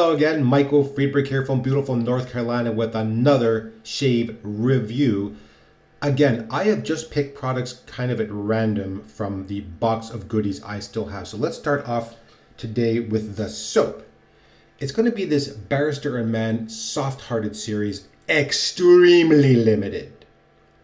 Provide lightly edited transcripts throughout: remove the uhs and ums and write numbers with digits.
Hello again, Michael Friedberg here from beautiful North Carolina with another shave review. Again, I have just picked products kind of at random from the box of goodies I still have. So let's start off today with the soap. It's going to be this Barrrister Mann soft-hearted series, extremely limited,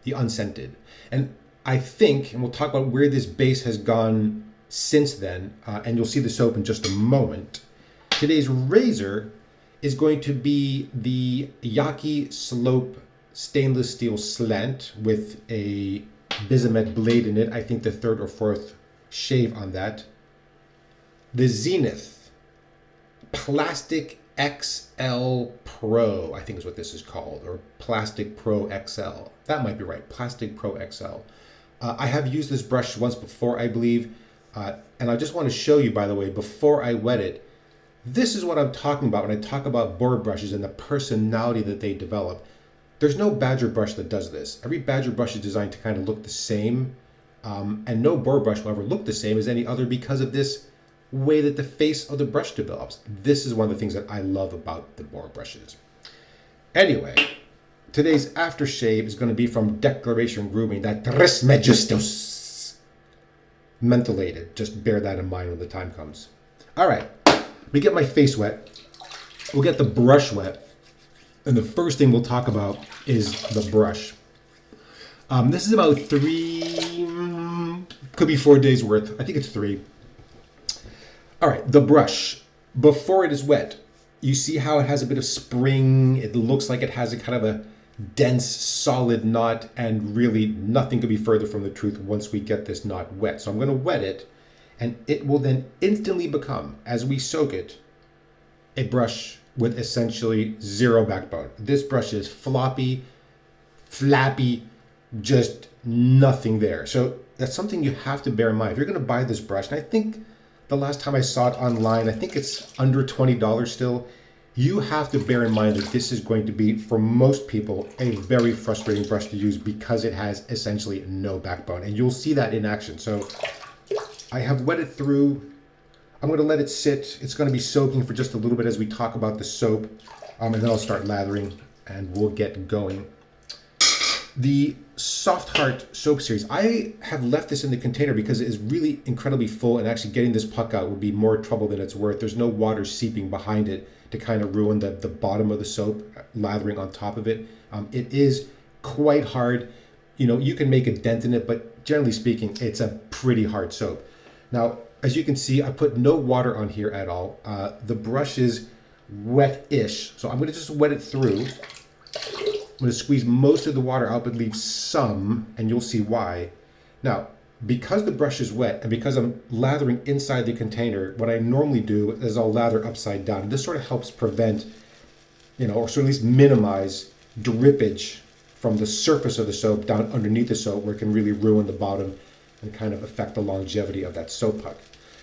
the unscented. And I think, and we'll talk about where this base has gone since then, and you'll see the soap in just a moment. Today's razor is going to be the Yaqi Slope stainless steel slant with a Bismuth blade in it. I think the third or fourth shave on that. The Zenith Plastic XL Pro, I think is what this is called, or Plastic Pro XL. That might be right, Plastic Pro XL. I have used this brush once before, I believe, and I just want to show you, by the way, before I wet it, this is what I'm talking about when I talk about boar brushes and the personality that they develop. There's no badger brush that does this. Every badger brush is designed to kind of look the same, and no boar brush will ever look the same as any other because of this way that the face of the brush develops. This is one of the things that I love about the boar brushes. Anyway, today's aftershave is going to be from Declaration Grooming, that Trismegistus mentholated. Just bear that in mind when the time comes. All right. We get my face wet, we'll get the brush wet, and the first thing we'll talk about is the brush. This is about 3, could be 4 days worth. I think it's 3. All right, the brush. Before it is wet, you see how it has a bit of spring. It looks like it has a kind of a dense, solid knot, and really nothing could be further from the truth once we get this knot wet. So I'm going to wet it. And it will then instantly become, as we soak it, a brush with essentially zero backbone. This brush is floppy, flappy, just nothing there. So that's something you have to bear in mind. If you're going to buy this brush, and I think the last time I saw it online, I think it's under $20 still, you have to bear in mind that this is going to be, for most people, a very frustrating brush to use because it has essentially no backbone. And you'll see that in action. So I have wet it through. I'm going to let it sit. It's going to be soaking for just a little bit as we talk about the soap. And then I'll start lathering and we'll get going. The Soft Heart soap series, I have left this in the container because it is really incredibly full, and actually getting this puck out would be more trouble than it's worth. There's no water seeping behind it to kind of ruin the bottom of the soap, lathering on top of it. It is quite hard. You know, you can make a dent in it, but generally speaking, it's a pretty hard soap. Now, as you can see, I put no water on here at all. The brush is wet-ish, so I'm going to just wet it through. I'm going to squeeze most of the water out, but leave some, and you'll see why. Now, because the brush is wet, and because I'm lathering inside the container, what I normally do is I'll lather upside down. This sort of helps prevent, or so at least minimize drippage from the surface of the soap down underneath the soap, where it can really ruin the bottom and kind of affect the longevity of that soap puck.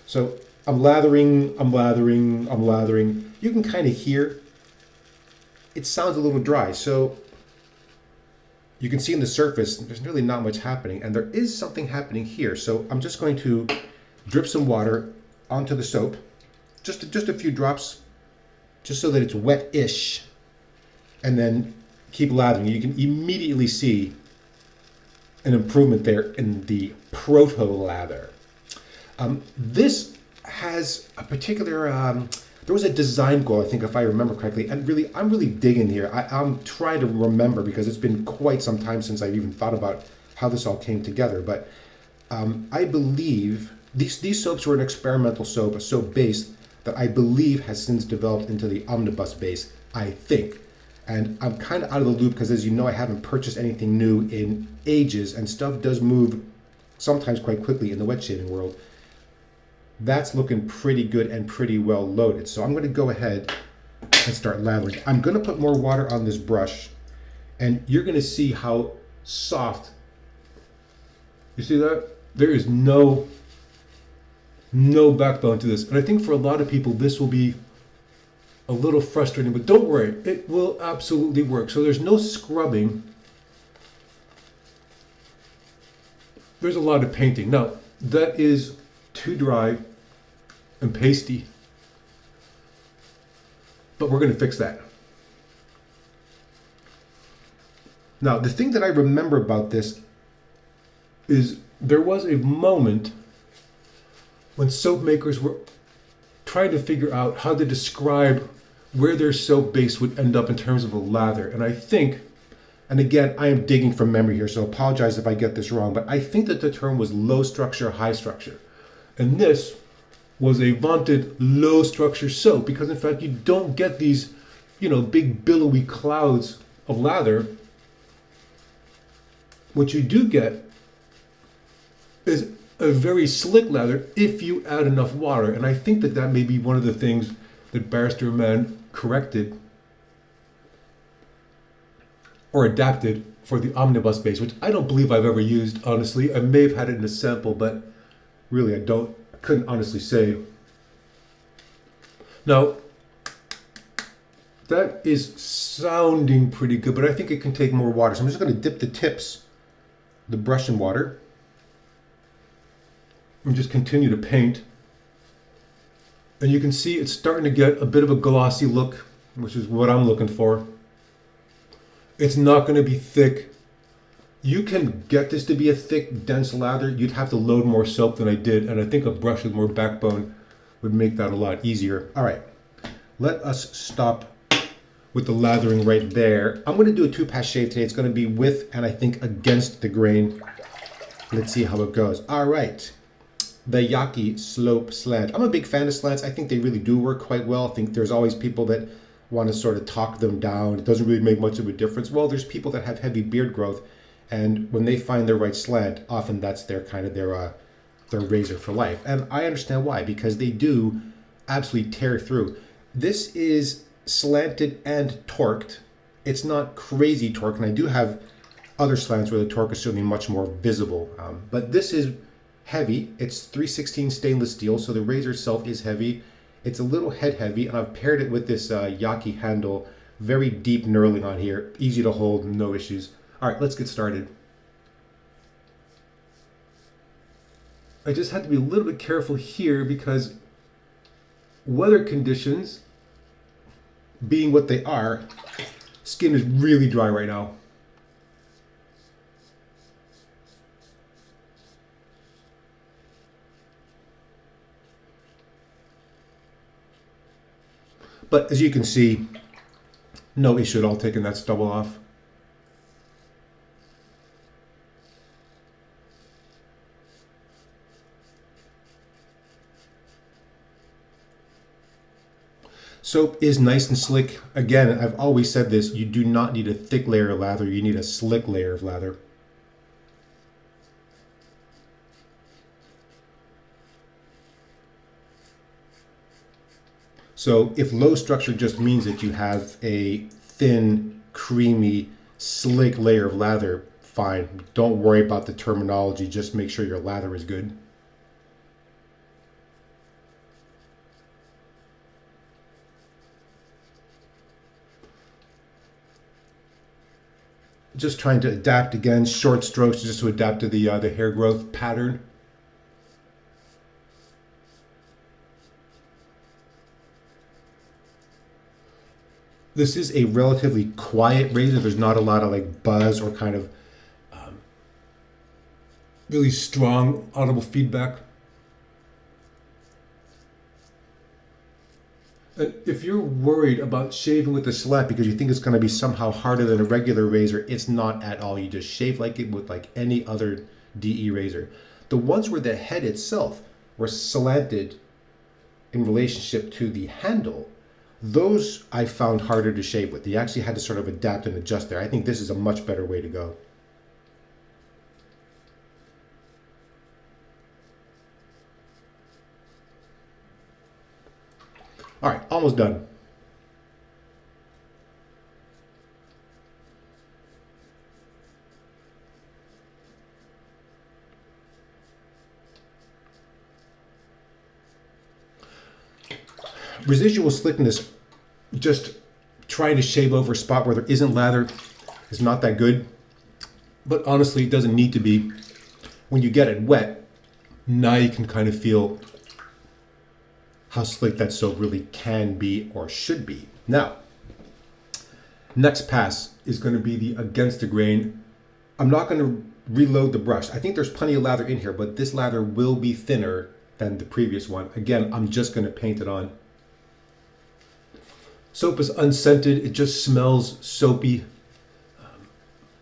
So I'm lathering. You can kind of hear it sounds a little dry. So you can see in the surface, there's really not much happening, and there is something happening here. So I'm just going to drip some water onto the soap, just a few drops, just so that it's wet-ish, and then keep lathering. You can immediately see an improvement there in the proto lather. This has a particular, there was a design goal, I think, if I remember correctly, and really, I'm really digging here. I'm trying to remember because it's been quite some time since I've even thought about how this all came together, but I believe these soaps were an experimental soap, a soap base that I believe has since developed into the omnibus base, I think. And I'm kind of out of the loop because, as you know, I haven't purchased anything new in ages, and stuff does move sometimes quite quickly in the wet shaving world. That's looking pretty good and pretty well loaded. So I'm going to go ahead and start lathering. I'm going to put more water on this brush, and you're going to see how soft. You see that? There is no backbone to this. And I think for a lot of people, this will be a little frustrating, but don't worry, it will absolutely work. So there's no scrubbing. There's a lot of painting. Now, that is too dry and pasty. But we're going to fix that. Now, the thing that I remember about this is there was a moment when soap makers were trying to figure out how to describe where their soap base would end up in terms of a lather. And I think, and again, I am digging from memory here, so apologize if I get this wrong, but I think that the term was low structure, high structure. And this was a vaunted low structure soap because in fact you don't get these, big billowy clouds of lather. What you do get is a very slick lather if you add enough water. And I think that that may be one of the things that Barrrister Mann corrected or adapted for the omnibus base, which I don't believe I've ever used, honestly. I may have had it in a sample, but really I couldn't honestly say. Now, that is sounding pretty good, but I think it can take more water. So I'm just going to dip the tips, the brush in water, and just continue to paint. And you can see it's starting to get a bit of a glossy look, which is what I'm looking for. It's not going to be thick. You can get this to be a thick, dense lather. You'd have to load more soap than I did, and I think a brush with more backbone would make that a lot easier. All right, let us stop with the lathering right there. I'm going to do a 2-pass shave today. It's going to be with and I think against the grain. Let's see how it goes. All right, the Yaqi Slope Slant. I'm a big fan of slants. I think they really do work quite well. I think there's always people that want to sort of talk them down. It doesn't really make much of a difference. Well, there's people that have heavy beard growth, and when they find their right slant, often that's their razor for life. And I understand why, because they do absolutely tear through. This is slanted and torqued. It's not crazy torque, and I do have other slants where the torque is certainly much more visible. But this is heavy. It's 316 stainless steel, so the razor itself is heavy. It's a little head heavy, and I've paired it with this Yaqi handle. Very deep knurling on here. Easy to hold, no issues. All right, let's get started. I just had to be a little bit careful here because weather conditions, being what they are, skin is really dry right now. But as you can see, no issue at all taking that stubble off. Soap is nice and slick. Again, I've always said this, you do not need a thick layer of lather, you need a slick layer of lather. So if low structure just means that you have a thin, creamy, slick layer of lather, fine. Don't worry about the terminology, just make sure your lather is good. Just trying to adapt again, short strokes just to adapt to the hair growth pattern. This is a relatively quiet razor. There's not a lot of like buzz or kind of really strong audible feedback. If you're worried about shaving with a slant because you think it's going to be somehow harder than a regular razor, it's not at all. You just shave like it with like any other DE razor. The ones where the head itself were slanted in relationship to the handle, those I found harder to shave with. You actually had to sort of adapt and adjust there. I think this is a much better way to go. All right, almost done. Residual slickness, just trying to shave over a spot where there isn't lather, is not that good. But honestly, it doesn't need to be. When you get it wet, now you can kind of feel how slick that soap really can be or should be. Now, next pass is going to be the against the grain. I'm not going to reload the brush. I think there's plenty of lather in here, but this lather will be thinner than the previous one. Again, I'm just going to paint it on. Soap is unscented. It just smells soapy.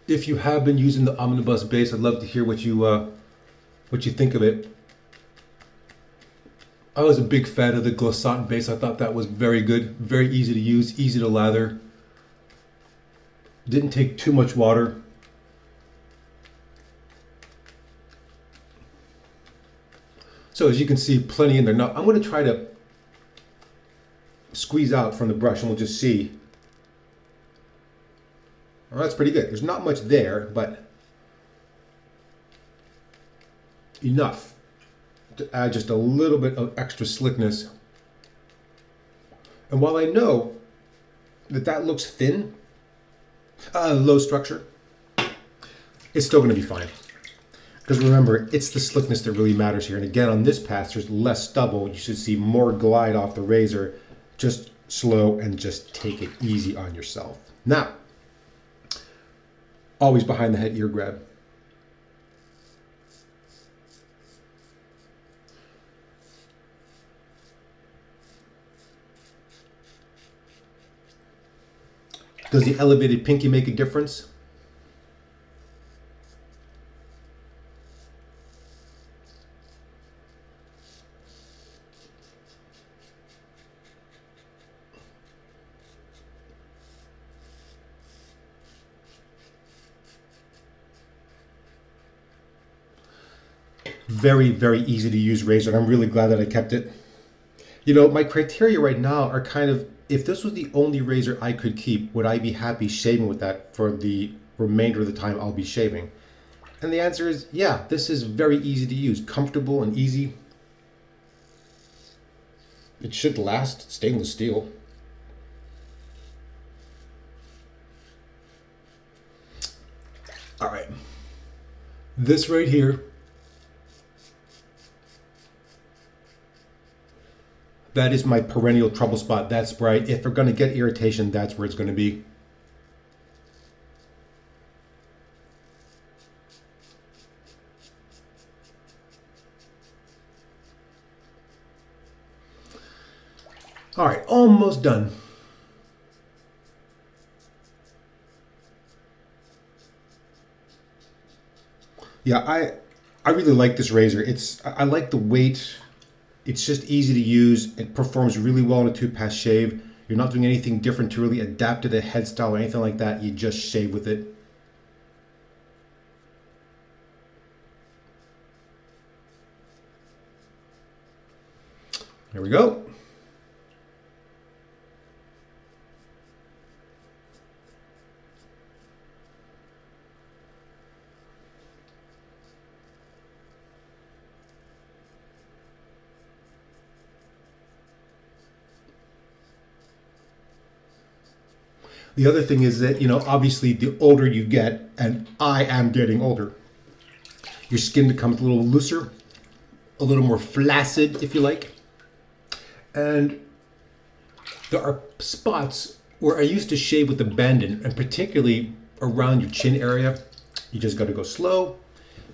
If you have been using the Omnibus base, I'd love to hear what you think of it. I was a big fan of the Glissant base. I thought that was very good, very easy to use, easy to lather. Didn't take too much water. So as you can see, plenty in there. Now I'm going to try to squeeze out from the brush and we'll just see. Well, that's pretty good. There's not much there, but enough to add just a little bit of extra slickness. And while I know that that looks thin, low structure, it's still going to be fine. Because remember, it's the slickness that really matters here. And again, on this pass, there's less stubble. You should see more glide off the razor. Just slow and just take it easy on yourself. Now, always behind the head ear grab. Does the elevated pinky make a difference? Very, very easy to use razor, and I'm really glad that I kept it. You know, my criteria right now are kind of, if this was the only razor I could keep, would I be happy shaving with that for the remainder of the time I'll be shaving? And the answer is, yeah, this is very easy to use, comfortable and easy. It should last, stainless steel. All right, this right here, that is my perennial trouble spot. That's where if we're going to get irritation, that's where it's going to be. All right, almost done. Yeah, I really like this razor. I like the weight. It's just easy to use. It performs really well in a 2-pass shave. You're not doing anything different to really adapt to the head style or anything like that. You just shave with it. There we go. The other thing is that, you know, obviously the older you get, and I am getting older, your skin becomes a little looser, a little more flaccid, if you like. And there are spots where I used to shave with abandon, and particularly around your chin area. You just got to go slow,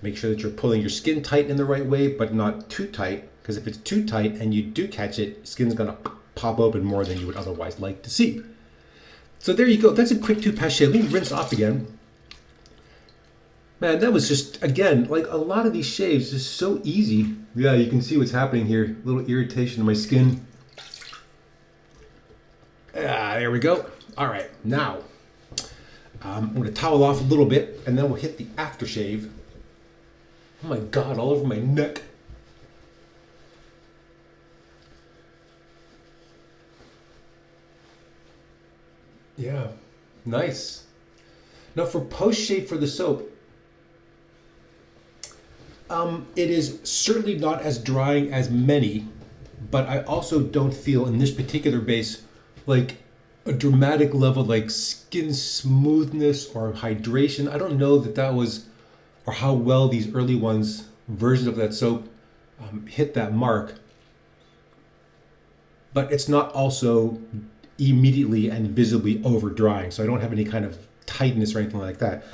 make sure that you're pulling your skin tight in the right way, but not too tight, because if it's too tight and you do catch it, skin's going to pop open more than you would otherwise like to see. So there you go. That's a quick 2-pass shave. Let me rinse off again. Man, that was just, again, like a lot of these shaves is so easy. Yeah, you can see what's happening here. A little irritation in my skin. There we go. All right, now I'm going to towel off a little bit, and then we'll hit the aftershave. Oh my God, all over my neck. Yeah, nice. Now for post-shave for the soap, it is certainly not as drying as many, but I also don't feel in this particular base like a dramatic level like skin smoothness or hydration. I don't know that that was, or how well these early ones, versions of that soap, hit that mark. But it's not also immediately and visibly over drying. So I don't have any kind of tightness or anything like that.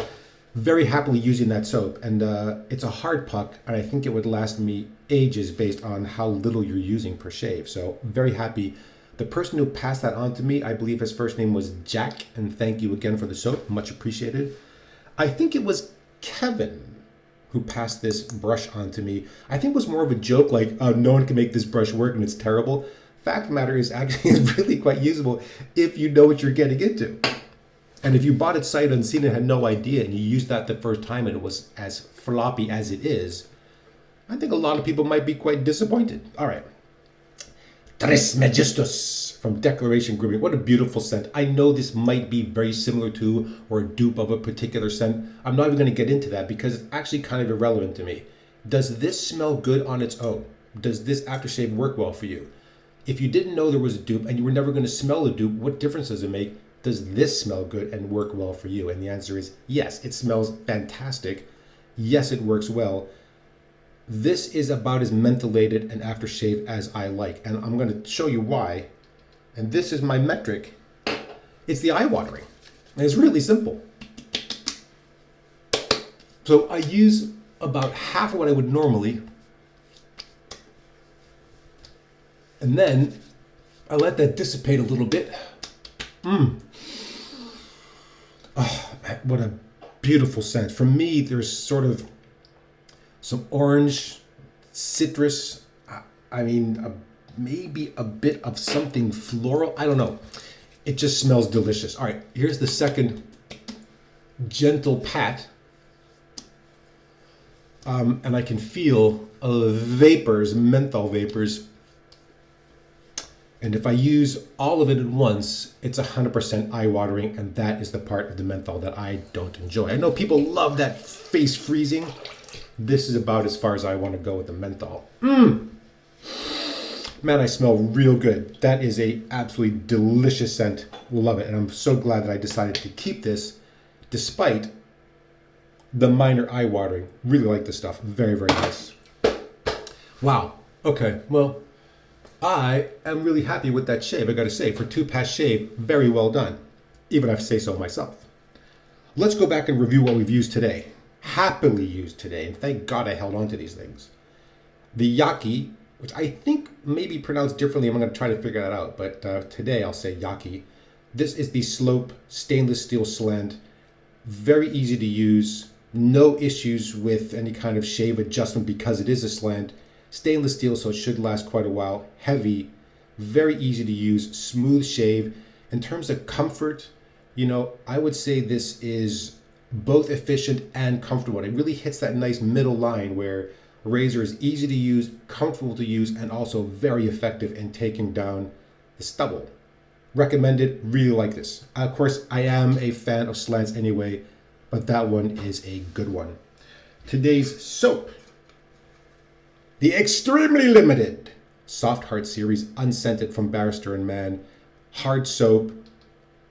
Very happily using that soap, and it's a hard puck, and I think it would last me ages based on how little you're using per shave. So very happy. The person who passed that on to me, I believe his first name was Jack, and thank you again for the soap, much appreciated. I think it was Kevin who passed this brush on to me. I think it was more of a joke, like, no one can make this brush work and it's terrible. Fact of the matter is, actually, it's really quite usable if you know what you're getting into. And if you bought it sight unseen and had no idea, and you used that the first time and it was as floppy as it is, I think a lot of people might be quite disappointed. All right. Trismegistus from Declaration Grooming. What a beautiful scent. I know this might be very similar to or a dupe of a particular scent. I'm not even going to get into that because it's actually kind of irrelevant to me. Does this smell good on its own? Does this aftershave work well for you? If you didn't know there was a dupe and you were never going to smell a dupe, what difference does it make? Does this smell good and work well for you? And the answer is yes, it smells fantastic. Yes, it works well. This is about as mentholated an aftershave as I like. And I'm going to show you why. And this is my metric. It's the eye watering. And it's really simple. So I use about half of what I would normally. And then I let that dissipate a little bit. Oh, what a beautiful scent. For me, there's sort of some orange, citrus, maybe a bit of something floral. I don't know. It just smells delicious. All right, here's the second gentle pat. And I can feel vapors, menthol vapors. And if I use all of it at once, it's 100% eye-watering, and that is the part of the menthol that I don't enjoy. I know people love that face freezing. This is about as far as I want to go with the menthol. Man, I smell real good. That is a absolutely delicious scent. Love it. And I'm so glad that I decided to keep this despite the minor eye watering. Really like this stuff. Very, very nice. Wow. Okay. Well, I am really happy with that shave. I got to say, for 2-pass shave, very well done. Even if I say so myself. Let's go back and review what we've used today. Happily used today. And thank God I held on to these things. The Yaqi, which I think may be pronounced differently. I'm going to try to figure that out. But today I'll say Yaqi. This is the Slope stainless steel Slant. Very easy to use. No issues with any kind of shave adjustment because it is a slant. Stainless steel, so it should last quite a while. Heavy, very easy to use, smooth shave. In terms of comfort, I would say this is both efficient and comfortable. It really hits that nice middle line where a razor is easy to use, comfortable to use, and also very effective in taking down the stubble. Recommended, really like this. Of course, I am a fan of slants anyway, but that one is a good one. Today's soap. The extremely limited Soft Heart series, unscented from Barrrister Mann. Hard soap.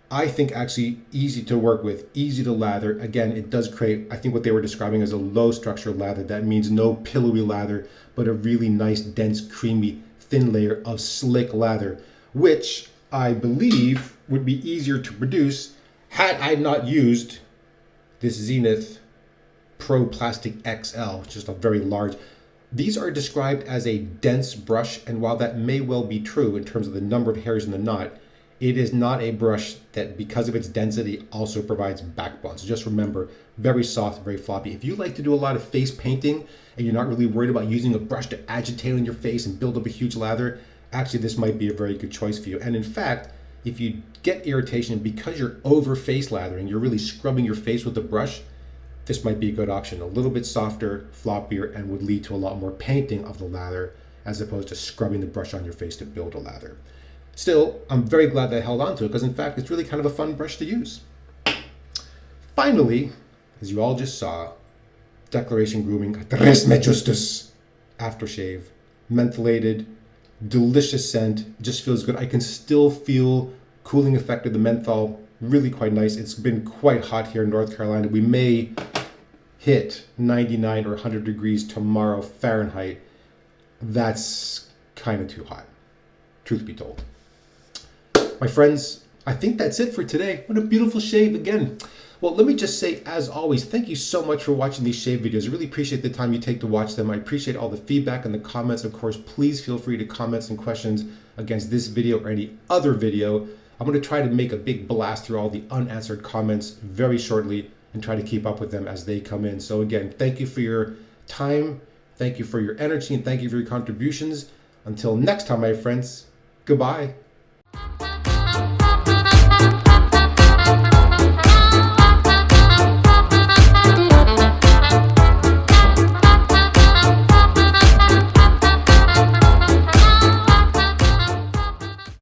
I think actually easy to work with, easy to lather. Again, it does create, I think what they were describing as a low structure lather. That means no pillowy lather, but a really nice, dense, creamy, thin layer of slick lather, which I believe would be easier to produce had I not used this Zenith Pro Plastic XL, which is a very large. These are described as a dense brush, and while that may well be true in terms of the number of hairs in the knot, it is not a brush that, because of its density, also provides backbone. So just remember, very soft, very floppy. If you like to do a lot of face painting and you're not really worried about using a brush to agitate on your face and build up a huge lather, actually this might be a very good choice for you. And in fact, if you get irritation because you're over face lathering, you're really scrubbing your face with the brush, this might be a good option. A little bit softer, floppier, and would lead to a lot more painting of the lather as opposed to scrubbing the brush on your face to build a lather. Still, I'm very glad that I held on to it because in fact, it's really kind of a fun brush to use. Finally, as you all just saw, Declaration Grooming Trismegistus aftershave, mentholated, delicious scent, just feels good. I can still feel cooling effect of the menthol, really quite nice. It's been quite hot here in North Carolina. We may hit 99 or 100 degrees tomorrow Fahrenheit. That's kind of too hot, truth be told. My friends, I think that's it for today. What a beautiful shave again. Well, let me just say, as always, thank you so much for watching these shave videos. I really appreciate the time you take to watch them. I appreciate all the feedback and the comments. Of course, please feel free to comment and questions against this video or any other video. I'm going to try to make a big blast through all the unanswered comments very shortly and try to keep up with them as they come in. So again, thank you for your time. Thank you for your energy and thank you for your contributions. Until next time, my friends, goodbye.